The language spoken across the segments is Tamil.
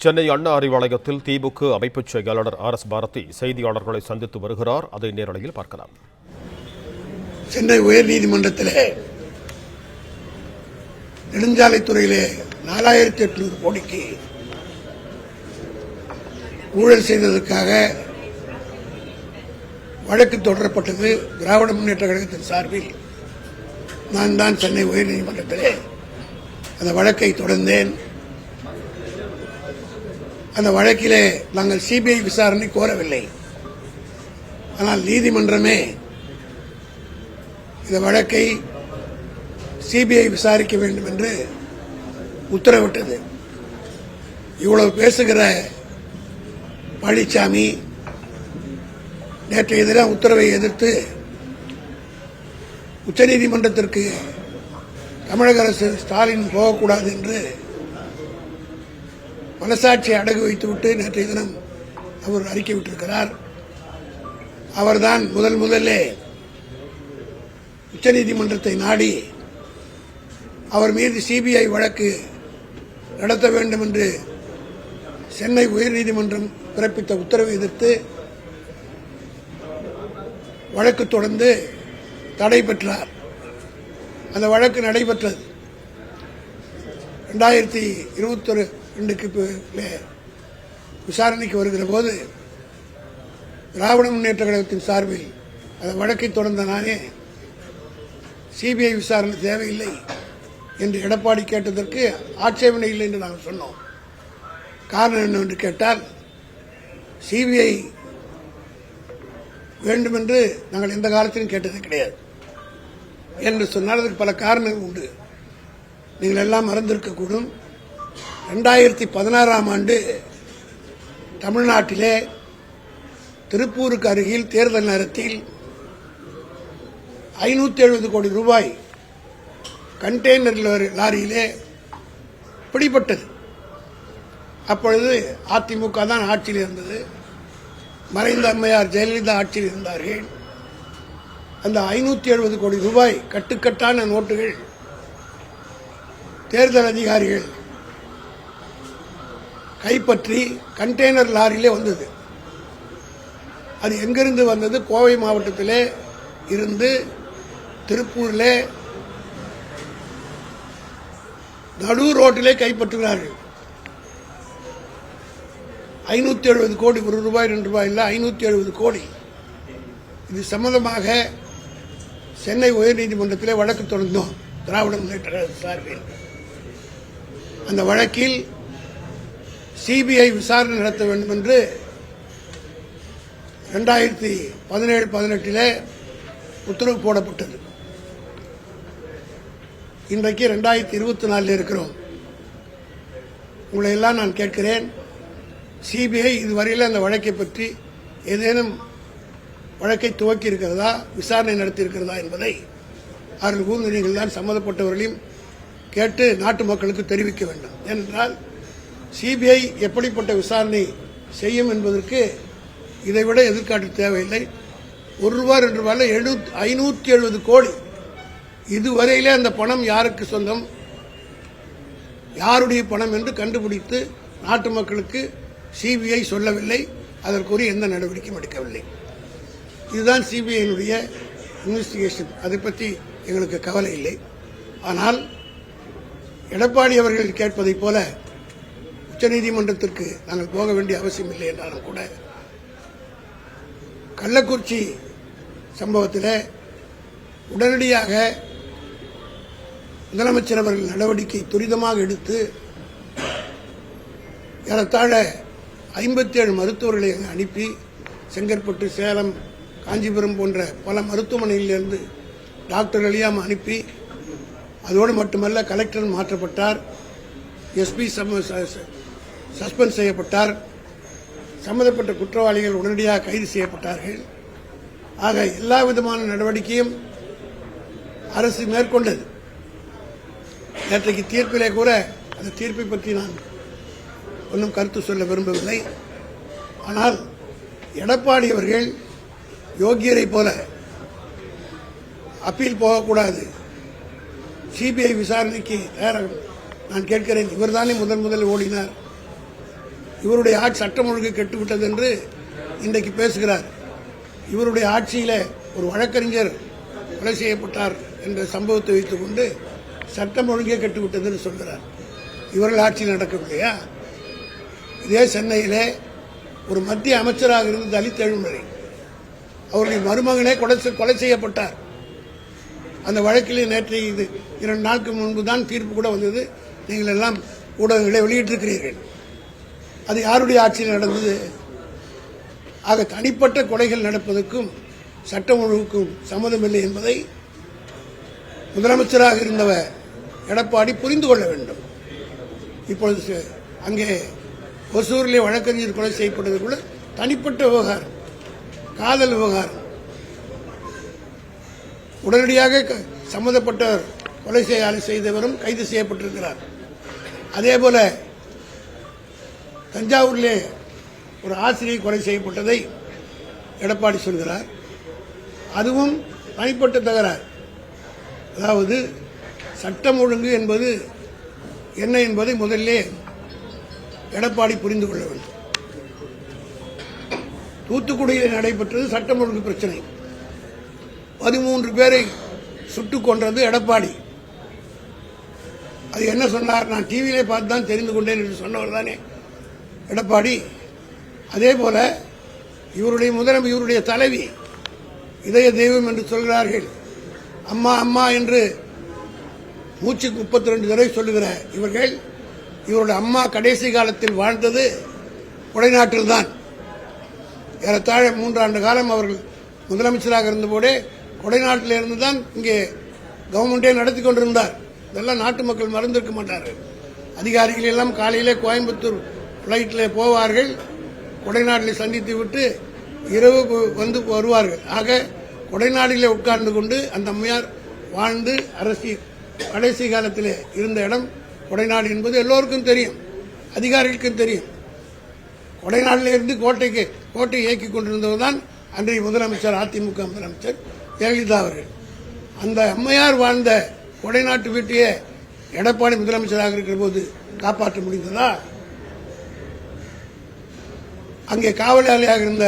சென்னை அண்ணா அறிவாலயத்தில் திமுக அமைப்புச் செயலாளர் RS பாரதி செய்தியாளர்களை சந்தித்து வருகிறார். அதை நேரலையில் பார்க்கலாம். சென்னை உயர்நீதிமன்றத்திலே நெடுஞ்சாலைத்துறையிலே 4800 கோடிக்கு ஊழல் செய்ததற்காக வழக்கு தொடரப்பட்டது. திராவிட முன்னேற்ற கழகத்தின் சார்பில் நான் தான் சென்னை உயர்நீதிமன்றத்திலே அந்த வழக்கை தொடர்ந்தேன். அந்த வழக்கிலே நாங்கள் சிபிஐ விசாரணை கோரவில்லை. ஆனால் நீதிமன்றமே இந்த வழக்கை சிபிஐ விசாரிக்க வேண்டும் என்று உத்தரவிட்டது. இவ்வளவு பேசுகிற பழனிசாமி நேற்றைய தினம் உத்தரவை எதிர்த்து உச்சநீதிமன்றத்திற்கு தமிழக அரசு ஸ்டாலின் போகக்கூடாது என்று மனசாட்சியை அடகு வைத்துவிட்டு நேற்றைய தினம் அவர் அறிக்கை விட்டிருக்கிறார். அவர்தான் முதலே உச்சநீதிமன்றத்தை நாடி அவர் மீது சிபிஐ வழக்கு நடத்த வேண்டும் என்று சென்னை உயர்நீதிமன்றம் பிறப்பித்த உத்தரவை எதிர்த்து வழக்கு தொடர்ந்து தடை பெற்றார். அந்த வழக்கு நடைபெற்றது 2022க்கு விசாரணைக்கு வருகிற போது திராவிட முன்னேற்ற கழகத்தின் சார்பில் அந்த வழக்கை தொடர்ந்த நானே சிபிஐ விசாரணை தேவையில்லை என்று எடப்பாடி கேட்டதற்கு ஆட்சேபனை இல்லை என்று நாங்கள் சொன்னோம். காரணம் என்னவென்று கேட்டால் சிபிஐ வேண்டும் என்று நாங்கள் எந்த காலத்திலும் கேட்டது கிடையாது என்று சொன்னால் அதற்கு பல காரணங்கள் உண்டு. நீங்கள் எல்லாம் மறந்திருக்கக்கூடும். 2016ஆம் ஆண்டு தமிழ்நாட்டிலே திருப்பூருக்கு அருகில் தேர்தல் நேரத்தில் 570 கோடி ரூபாய் கண்டெய்னர் லாரியிலே பிடிபட்டது. அப்பொழுது அதிமுக தான் ஆட்சியில் இருந்தது. மறைந்த அம்மையார் ஜெயலலிதா ஆட்சியில் இருந்தார்கள். அந்த 570 கோடி ரூபாய் கட்டுக்கட்டான நோட்டுகள் தேர்தல் அதிகாரிகள் கைப்பற்றி கண்டெய்னர் லாரியிலே வந்தது. அது எங்கிருந்து வந்தது? கோவை மாவட்டத்திலே இருந்து திருப்பூரிலே நடு ரோட்டிலே கைப்பற்றுகிறார்கள். 570 கோடி, ஒரு ரூபாய் 2 ரூபாய் இல்லை, 570 கோடி. இது சம்பந்தமாக சென்னை உயர்நீதிமன்றத்திலே வழக்கு தொடர்ந்தோம் திராவிட முன்னேற்ற கழக சார்பில். அந்த வழக்கில் சிபிஐ விசாரணை நடத்த வேண்டும் என்று 2017-18 உத்தரவு போடப்பட்டது. இன்றைக்கு 2024 இருக்கிறோம். உங்களை எல்லாம் நான் கேட்கிறேன், சிபிஐ இதுவரையில் அந்த வழக்கை பற்றி ஏதேனும் வழக்கை துவக்கி இருக்கிறதா, விசாரணை நடத்தி இருக்கிறதா என்பதை அவர்கள் கூர்ந்து நீங்கள் தான் சம்பந்தப்பட்டவர்களையும் கேட்டு நாட்டு மக்களுக்கு தெரிவிக்க வேண்டும். ஏனென்றால் சிபிஐ எப்படிப்பட்ட விசாரணை செய்யும் என்பதற்கு இதைவிட எதிர்காட்டு தேவையில்லை. 1 ரூபாய் 2 ரூபாயில் 570 கோடி. இதுவரையிலே அந்த பணம் யாருக்கு சொந்தம், யாருடைய பணம் என்று கண்டுபிடித்து நாட்டு மக்களுக்கு சிபிஐ சொல்லவில்லை. அதற்குரிய எந்த நடவடிக்கையும் எடுக்கவில்லை. இதுதான் சிபிஐனுடைய இன்வெஸ்டிகேஷன். அதை பற்றி எங்களுக்கு கவலை இல்லை. ஆனால் எடப்பாடி அவர்கள் கேட்பதைப் போல உச்சநீதிமன்றத்திற்கு நாங்கள் போக வேண்டிய அவசியம் இல்லை என்றாலும் கூட கள்ளக்குறிச்சி சம்பவத்தில் உடனடியாக முதலமைச்சர் அவர்கள் நடவடிக்கை துரிதமாக எடுத்து ஏறத்தாழ 57 மருத்துவர்களை அனுப்பி செங்கற்பட்டு, சேலம், காஞ்சிபுரம் போன்ற பல மருத்துவமனைகளிலிருந்து டாக்டர் எல்லாம் அனுப்பி, அதோடு மட்டுமல்ல கலெக்டர் மாற்றப்பட்டார், எஸ்பி சஸ்பெண்ட் செய்யப்பட்டார், சம்பந்தப்பட்ட குற்றவாளிகள் உடனடியாக கைது செய்யப்பட்டார்கள். ஆக எல்லா விதமான நடவடிக்கையும் அரசு மேற்கொண்டது. நேற்றைக்கு தீர்ப்பிலே கூட அந்த தீர்ப்பை பற்றி நான் ஒன்றும் கருத்து சொல்ல விரும்பவில்லை. ஆனால் எடப்பாடி அவர்கள் யோகியரை போல அப்பீல் போகக்கூடாது, சிபிஐ விசாரணைக்கு தயாராக நான் கேட்கிறேன். இவர்தானே முதலில் ஓடினார். இவருடைய ஆட்சி சட்டம் ஒழுங்கு கெட்டுவிட்டது என்று இன்றைக்கு பேசுகிறார். இவருடைய ஆட்சியில ஒரு வழக்கறிஞர் கொலை செய்யப்பட்டார் என்ற சம்பவத்தை வைத்துக் கொண்டு சட்டம் ஒழுங்கே கெட்டுவிட்டது என்று சொல்கிறார். இவர்கள் ஆட்சியில் நடக்கவில்லையா? இதே சென்னையிலே ஒரு மத்திய அமைச்சராக இருந்த தலித் எழுமறை அவருடைய மருமகனே கொலை செய்யப்பட்டார். அந்த வழக்கிலே நேற்று 2 நாட்கள் முன்பு தான் தீர்ப்பு கூட வந்தது. நீங்கள் எல்லாம் ஊடகங்களை வெளியிட்டிருக்கிறீர்கள். அது யாருடைய ஆட்சியில் நடந்தது? ஆக தனிப்பட்ட கொலைகள் நடப்பதற்கும் சட்டம் ஒழுங்குக்கும் சம்மதமில்லை என்பதை முதலமைச்சராக இருந்தவர் எடப்பாடி புரிந்து கொள்ள வேண்டும். இப்பொழுது அங்கே ஒசூரிலே வழக்கறிஞர் கொலை செய்யப்பட்டது கூட தனிப்பட்ட விவகாரம், காதல் விவகாரம். உடனடியாக சம்பந்தப்பட்டவர் கொலை செய்தவரும் கைது செய்யப்பட்டிருக்கிறார். அதேபோல தஞ்சாவூரிலே ஒரு ஆசிரியை கொலை செய்யப்பட்டதை எடப்பாடி சொல்கிறார். அதுவும் தனிப்பட்ட தகராறு. அதாவது சட்டம் ஒழுங்கு என்பது என்ன என்பதை முதல்ல எடப்பாடி புரிந்து கொள்ள வேண்டும். தூத்துக்குடியில் நடைபெற்றது சட்டம் ஒழுங்கு பிரச்சனை. 13 பேரை சுட்டுக் கொன்றது எடப்பாடி. அது என்ன சொன்னார்? நான் டிவியிலே பார்த்து தான் தெரிந்து கொண்டேன் என்று சொன்னவர் தானே எடப்பாடி. அதே போல இவருடைய தலைவி இதய தெய்வம் என்று சொல்கிறார்கள். அம்மா அம்மா என்று மூச்சுக்கு 32 தடவை சொல்லுகிற இவருடைய அம்மா கடைசி காலத்தில் வாழ்ந்தது கொடைநாட்டில் தான். ஏறத்தாழ 3 ஆண்டு காலம் அவர்கள் முதலமைச்சராக இருந்தபோதே கொடைநாட்டில் இருந்து தான் இங்கே கவர்மெண்டே நடத்தி கொண்டிருந்தார். இதெல்லாம் நாட்டு மக்கள் மறந்திருக்க மாட்டார்கள். அதிகாரிகள் எல்லாம் காலையிலே கோயம்புத்தூர் பிளைட்டில் போவார்கள், கொடைநாட்டில் சந்தித்து விட்டு இரவு வந்து வருவார்கள். ஆக கொடைநாட்டிலே உட்கார்ந்து கொண்டு அந்த அம்மையார் வாழ்ந்து அரசியல் கடைசி காலத்தில் இருந்த இடம் கொடைநாடு என்பது எல்லோருக்கும் தெரியும், அதிகாரிகளுக்கும் தெரியும். கொடைநாட்டில் இருந்து கோட்டை இயக்கி கொண்டிருந்தவர் தான் அன்றைய முதலமைச்சர், அதிமுக முதலமைச்சர் ஜெயலலிதா அவர்கள். அந்த அம்மையார் வாழ்ந்த கொடைநாட்டு வீட்டையே எடப்பாடி முதலமைச்சராக இருக்கிற போது காப்பாற்ற முடிந்ததா? அங்கே காவலாளியாக இருந்த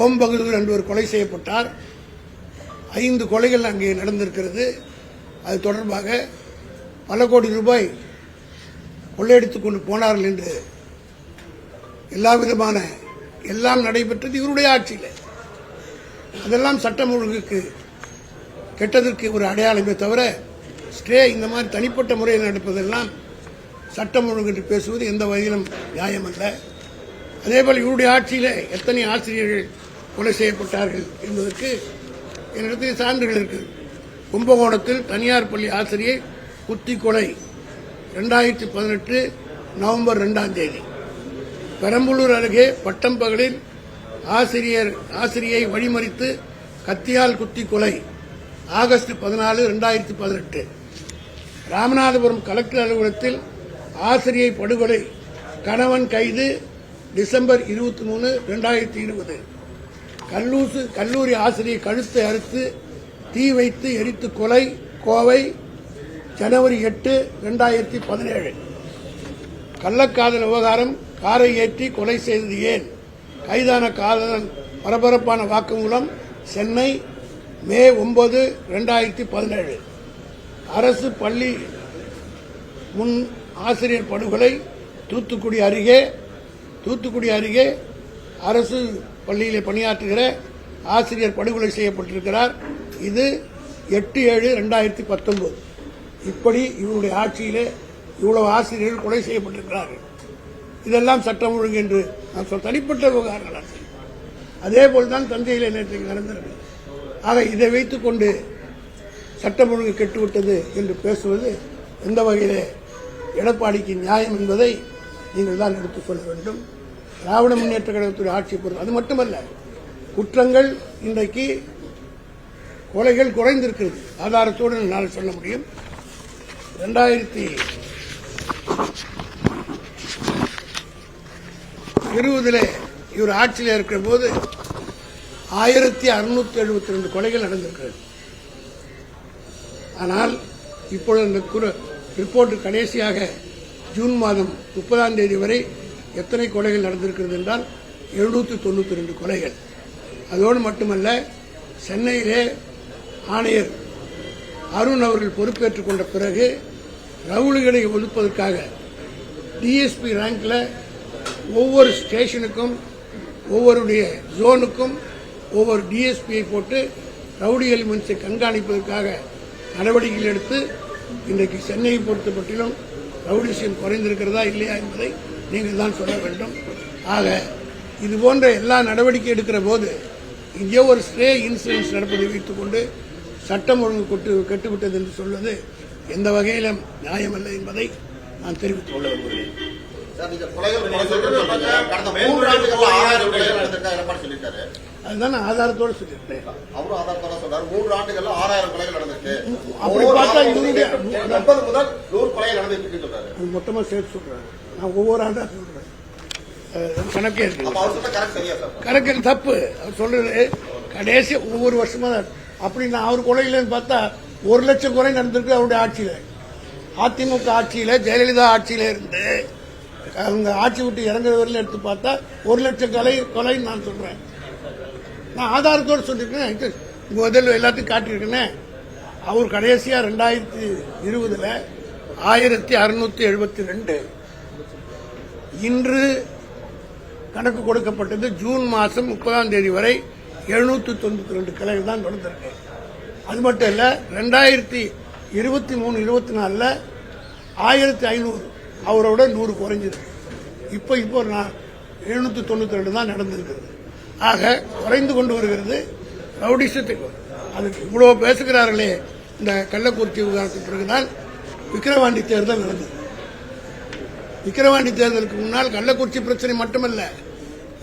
ஓம் பகதூர் என்பவர் கொலை செய்யப்பட்டார். 5 கொலைகள் அங்கே நடந்திருக்கிறது. அது தொடர்பாக பல கோடி ரூபாய் கொள்ளையடித்துக் கொண்டு போனார்கள் என்று எல்லாம் நடைபெற்றது இவருடைய ஆட்சியில். அதெல்லாம் சட்டம் ஒழுங்குக்கு கெட்டதற்கு ஒரு அடையாளமே தவிர ஸ்டே இந்த மாதிரி தனிப்பட்ட முறையில் நடப்பதெல்லாம் சட்டம் ஒழுங்கு என்று பேசுவது எந்த வகையிலும் நியாயமல்ல. அதேபோல் இவருடைய ஆட்சியில் எத்தனை ஆசிரியர்கள் கொலை செய்யப்பட்டார்கள் என்பதற்கு என்னிடத்தில் சான்றுகள் இருக்கு. கும்பகோணத்தில் தனியார் பள்ளி ஆசிரியை குத்தி கொலை 2018 நவம்பர் 2ஆம் தேதி. பெரம்பலூர் அருகே பட்டம்பகலில் ஆசிரியை வழிமறித்து கத்தியால் குத்தி கொலை ஆகஸ்ட் 14, 2018. ராமநாதபுரம் கலெக்டர் அலுவலகத்தில் ஆசிரியை படுகொலை, கணவன் கைது டிசம்பர் 23, 2020. கல்லூரி ஆசிரியை கழுத்தை அறுத்து தீ வைத்து எரித்து கொலை, கோவை ஜனவரி 8, 2017. கள்ளக்காதல் விவகாரம், காரை ஏற்றி கொலை செய்தது ஏன்? கைதான காதலன் பரபரப்பான வாக்குமூலம், சென்னை மே 9, 2017. அரசு பள்ளி முன் ஆசிரியர் படுகொலை, தூத்துக்குடி அருகே அரசு பள்ளியிலே பணியாற்றுகிற ஆசிரியர் படுகொலை செய்யப்பட்டிருக்கிறார். இது 8/7, 2019. இப்படி இவருடைய ஆட்சியிலே இவ்வளவு ஆசிரியர்கள் கொலை செய்யப்பட்டிருக்கிறார்கள். இதெல்லாம் சட்டம் ஒழுங்கு என்று நான் சொல்ல தனிப்பட்ட விவகாரங்கள். அதேபோல் தான் தஞ்சையில் நேற்று நடந்தது. ஆக இதை வைத்துக் கொண்டு சட்டம் ஒழுங்கு கெட்டுவிட்டது என்று பேசுவது எந்த வகையிலே எடப்பாடிக்கு நியாயம் என்பதை நீங்கள் தான் எடுத்துக் கொள்ள வேண்டும். திராவிட முன்னேற்ற கழகத்துடைய ஆட்சி பொறுத்து அது மட்டுமல்ல, குற்றங்கள் இன்றைக்கு கொலைகள் குறைந்திருக்கிறது. ஆதாரத்தோடு என்னால் சொல்ல முடியும். 2020 இவர் ஆட்சியில் இருக்கிற போது 1672 கொலைகள் நடந்திருக்கிறது. ஆனால் இப்பொழுது இந்த ரிப்போர்ட் கடைசியாக ஜூன் மாதம் 30ஆம் தேதி வரை எத்தனை கொலைகள் நடந்திருக்கிறது என்றால் 792 கொலைகள். அதோடு மட்டுமல்ல, சென்னையிலே ஆணையர் அருண் அவர்கள் பொறுப்பேற்றுக் கொண்ட பிறகு ரவுடிகளை ஒழிப்பதற்காக டிஎஸ்பி ரேங்க்ல ஒவ்வொரு ஸ்டேஷனுக்கும் ஒவ்வொருடைய ஜோனுக்கும் ஒவ்வொரு டிஎஸ்பியை போட்டு ரவுடி எலிமெண்ட்ஸை கண்காணிப்பதற்காக நடவடிக்கைகள் எடுத்து இன்றைக்கு சென்னையை பொறுத்தப்பட்டிலும் ரவுடிசம் குறைந்திருக்கிறதா இல்லையா என்பதை நீங்கள் தான் சொல்ல வேண்டும். ஆக இது போன்ற எல்லா நடவடிக்கை எடுக்கிற போது இங்கே ஒரு ஸ்டே இன்சிடென்ட்ஸ் நடப்பதை வைத்துக் கொண்டு சட்டம் ஒழுங்கு கெட்டுவிட்டது என்று சொல்வது எந்த வகையிலும் நியாயமல்ல என்பதை நான் தெரிவித்துக் கொள்ள விரும்புகிறேன். அதுதான் நான் ஆதாரத்தோடு சொல்லியிருக்கேன். அப்படி பார்த்தா மொத்தமா சேர்த்து சொல்றேன். நான் ஒவ்வொரு ஆண்டா சொல்றேன். கணக்கே கணக்கு தப்பு அவர் சொல்றது. கடைசி ஒவ்வொரு வருஷமா அப்படி நான் அவர் கொலையிலன்னு பார்த்தா 1 லட்சம் கொலை நடந்திருக்கு அவருடைய ஆட்சியில. அதிமுக ஆட்சியில ஜெயலலிதா ஆட்சியில இருந்து அவங்க ஆட்சி விட்டு இறங்குறவரில் எடுத்து பார்த்தா 1 லட்சம் கொலை நான் சொல்றேன். நான் ஆதாரத்தோடு சொல்லியிருக்கேன். முதல்ல எல்லாத்தையும் காட்டியிருக்கேன். அவர் கடைசியா 2020 1672 இன்று கணக்கு கொடுக்கப்பட்டது. ஜூன் மாதம் 30ஆம் தேதி வரை 792 கொலைகள் தான் நடந்திருக்கு. அது மட்டும் இல்ல, 2023-24 1500 அவரோட 100 குறைஞ்சிருக்கு. இப்போ 792 தான் நடந்திருக்கிறது. ஆக குறைந்து கொண்டு வருகிறது ரவுடிசத்துக்கு. அதுக்கு இவ்வளவு பேசுகிறார்களே. இந்த கள்ளக்குறிச்சி விவகாரத்துக்கு பிறகுதான் விக்கிரவாண்டி தேர்தல் நடந்தது. விக்கிரவாண்டி தேர்தலுக்கு முன்னால் கள்ளக்குறிச்சி பிரச்சனை மட்டுமல்ல,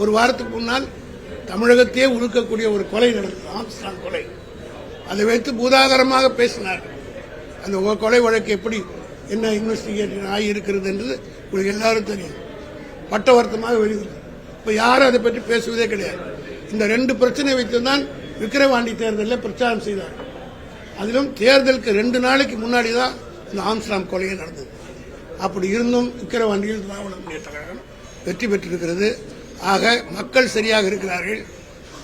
ஒரு வாரத்துக்கு முன்னால் தமிழகத்தையே உருக்கக்கூடிய ஒரு கொலை நடந்தது, ஆம்ஸ்ட்ராங் கொலை. அதை வைத்து பூதாகரமாக பேசினார். அந்த கொலை வழக்கு எப்படி என்ன இன்வெஸ்டிகேஷன் ஆகி இருக்கிறது என்று உங்களுக்கு எல்லாரும் தெரியும். பட்டவர்த்தமாக வெளிவருது. இப்ப யாரும் அதை பற்றி பேசுவதே கிடையாது. இந்த 2 பிரச்சனை வைத்துதான் விக்கிரவாண்டி தேர்தலில் பிரச்சாரம் செய்தார். அதிலும் தேர்தலுக்கு 2 நாளைக்கு முன்னாடி தான் இந்த ஆம்ஸ்ட்ராங் கொலையே நடந்தது. அப்படி இருந்தும் விக்கிரவாண்டியில் திராவிட முன்னேற்ற கழகம் வெற்றி பெற்றிருக்கிறது. ஆக மக்கள் சரியாக இருக்கிறார்கள்.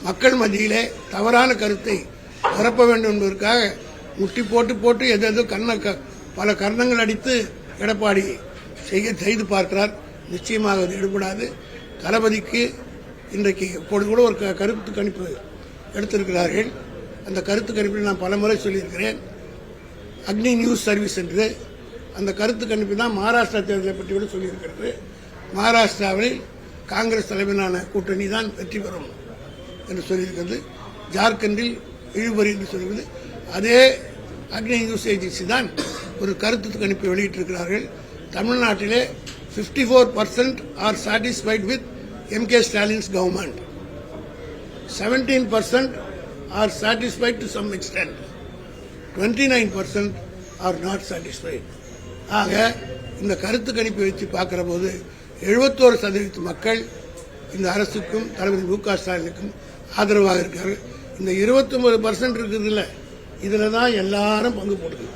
மக்கள் மத்தியிலே தவறான கருத்தை பரப்ப வேண்டும் என்பதற்காக முட்டி போட்டு எதோ பல கர்ணங்கள் அடித்து எடப்பாடி செய்து பார்க்கிறார். நிச்சயமாக அது ஈடுபடாது. தளபதிக்கு இன்றைக்கு இப்போது கூட ஒரு கருத்து கணிப்பு எடுத்திருக்கிறார்கள். அந்த கருத்து கணிப்பில் நான் பலமுறை சொல்லியிருக்கிறேன். அக்னி நியூஸ் சர்வீஸ் என்று அந்த கருத்து கணிப்பு தான் மகாராஷ்டிரா தேர்தலை பற்றி கூட சொல்லியிருக்கிறது. மகாராஷ்டிராவில் காங்கிரஸ் தலைமையிலான கூட்டணி தான் வெற்றி பெறும் என்று சொல்லியிருக்கிறது. ஜார்க்கண்டில் இழுபறி என்று சொல்கிறது. அதே அக்னி நியூஸ் ஏஜென்சி தான் ஒரு கருத்து கணிப்பை வெளியிட்டிருக்கிறார்கள். தமிழ்நாட்டிலே 54% are satisfied with M.K. Stalin's government. 17% are satisfied to some extent. 29% are not satisfied. ஆக இந்த கருத்து கணிப்பை வச்சு பார்க்கிற போது 71% மக்கள் இந்த அரசுக்கும் தளபதி மு.க. ஸ்டாலினுக்கும் ஆதரவாக இருக்கார்கள். இந்த 29% இருக்குதுல்ல, இதுல தான் எல்லாரும் பங்கு போடுது.